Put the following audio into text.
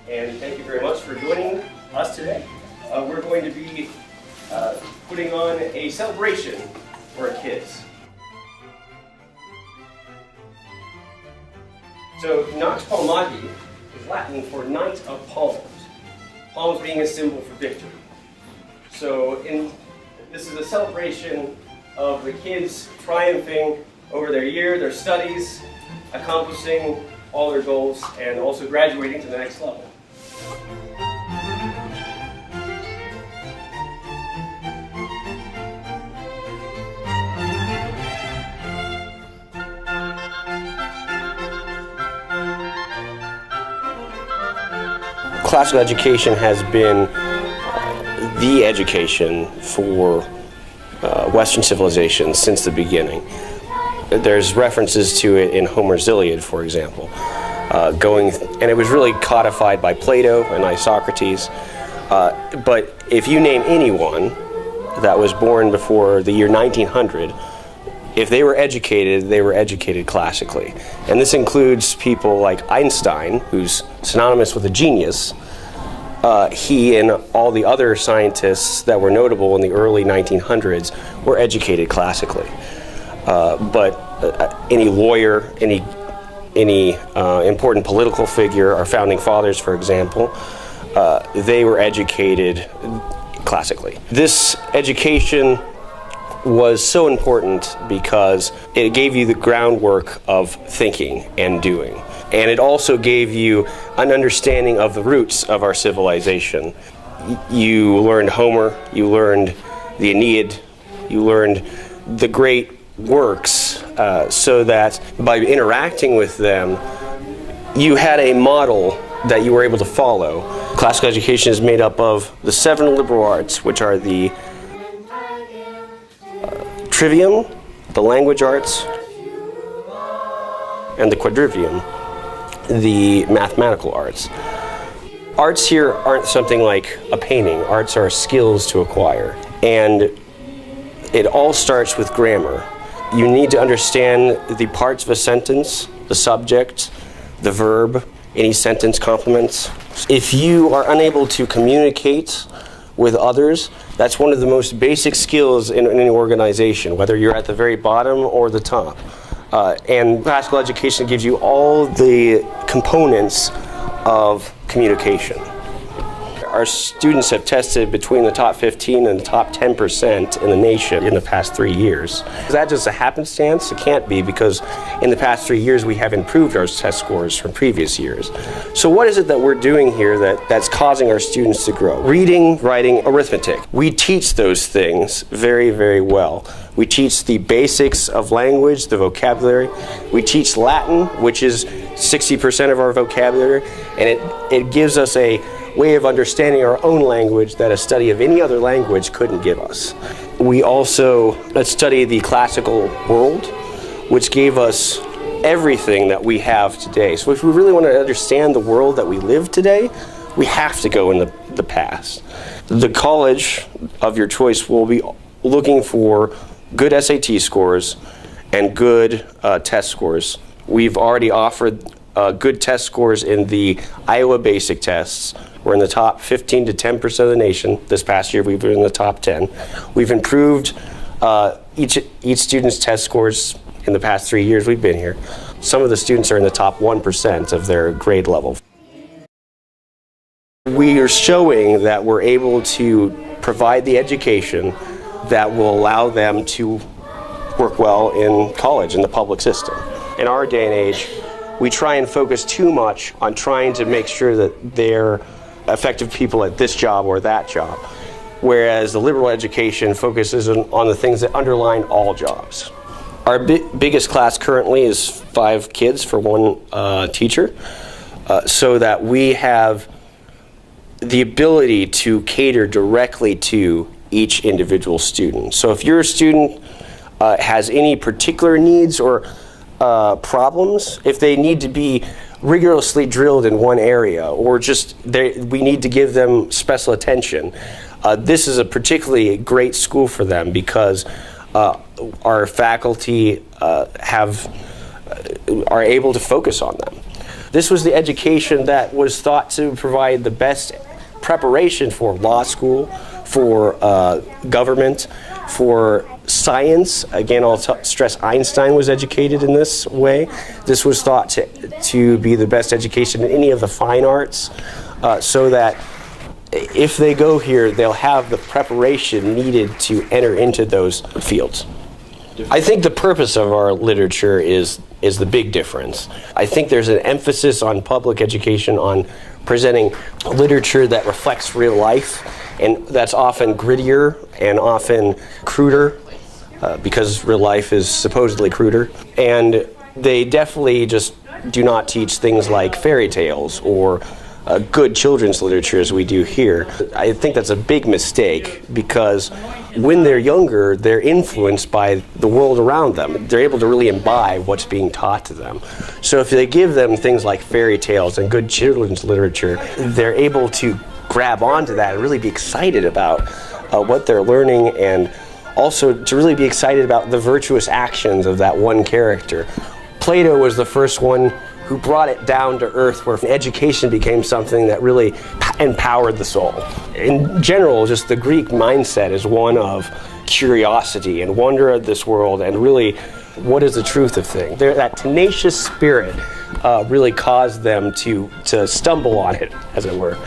and thank you very much for joining us today. We're going to be putting on a celebration for our kids. So, Nox Palmati is Latin for Knight of Palms, palms being a symbol for victory. So, this is a celebration of the kids triumphing over their year, their studies, accomplishing all their goals, and also graduating to the next level. Classical education has been the education for Western civilization since the beginning. There's references to it in Homer's Iliad, for example, and it was really codified by Plato and Isocrates. But if you name anyone that was born before the year 1900, if they were educated classically. And this includes people like Einstein, who's synonymous with a genius. He and all the other scientists that were notable in the early 1900s were educated classically. But any lawyer, any important political figure, our founding fathers, for example, they were educated classically. This education was so important because it gave you the groundwork of thinking and doing. And it also gave you an understanding of the roots of our civilization. You learned Homer, you learned the Aeneid, you learned the great works, so that by interacting with them, you had a model that you were able to follow. Classical education is made up of the 7 liberal arts, which are the trivium, the language arts, and the quadrivium, the mathematical arts. Arts here aren't something like a painting. Arts are skills to acquire. And it all starts with grammar. You need to understand the parts of a sentence, the subject, the verb, any sentence complements. If you are unable to communicate with others, that's one of the most basic skills in any organization, whether you're at the very bottom or the top. And classical education gives you all the components of communication. Our students have tested between the top 15 and the top 10% in the nation in the past 3 years. Is that just a happenstance? It can't be, because in the past 3 years we have improved our test scores from previous years. So what is it that we're doing here that's causing our students to grow? Reading, writing, arithmetic. We teach those things very, very well. We teach the basics of language, the vocabulary. We teach Latin, which is 60% of our vocabulary, and it gives us a way of understanding our own language that a study of any other language couldn't give us. We also study the classical world, which gave us everything that we have today. So if we really want to understand the world that we live today, we have to go in the past. The college of your choice will be looking for good SAT scores and good test scores. We've already offered good test scores in the Iowa basic tests. We're in the top 15 to 10% of the nation. This past year, we've been in the top 10. We've improved each student's test scores in the past 3 years we've been here. Some of the students are in the top 1% of their grade level. We are showing that we're able to provide the education that will allow them to work well in college, in the public system. In our day and age, we try and focus too much on trying to make sure that they're effective people at this job or that job, whereas the liberal education focuses on the things that underline all jobs. Our biggest class currently is 5 kids for one teacher, so that we have the ability to cater directly to each individual student. So if your student has any particular needs or problems, if they need to be rigorously drilled in one area, or just we need to give them special attention, this is a particularly great school for them, because our faculty are able to focus on them. This was the education that was thought to provide the best preparation for law school, for government, for science. Again, I'll stress Einstein was educated in this way. This was thought to be the best education in any of the fine arts, so that if they go here, they'll have the preparation needed to enter into those fields. I think the purpose of our literature is the big difference. I think there's an emphasis on public education, on presenting literature that reflects real life, and that's often grittier and often cruder, because real life is supposedly cruder. And they definitely just do not teach things like fairy tales or good children's literature as we do here. I think that's a big mistake, because when they're younger, they're influenced by the world around them. They're able to really imbibe what's being taught to them. So if they give them things like fairy tales and good children's literature, they're able to grab onto that and really be excited about what they're learning, and also to really be excited about the virtuous actions of that one character. Plato was the first one who brought it down to earth, where education became something that really empowered the soul. In general, just the Greek mindset is one of curiosity and wonder of this world, and really, what is the truth of things? That tenacious spirit really caused them to stumble on it, as it were.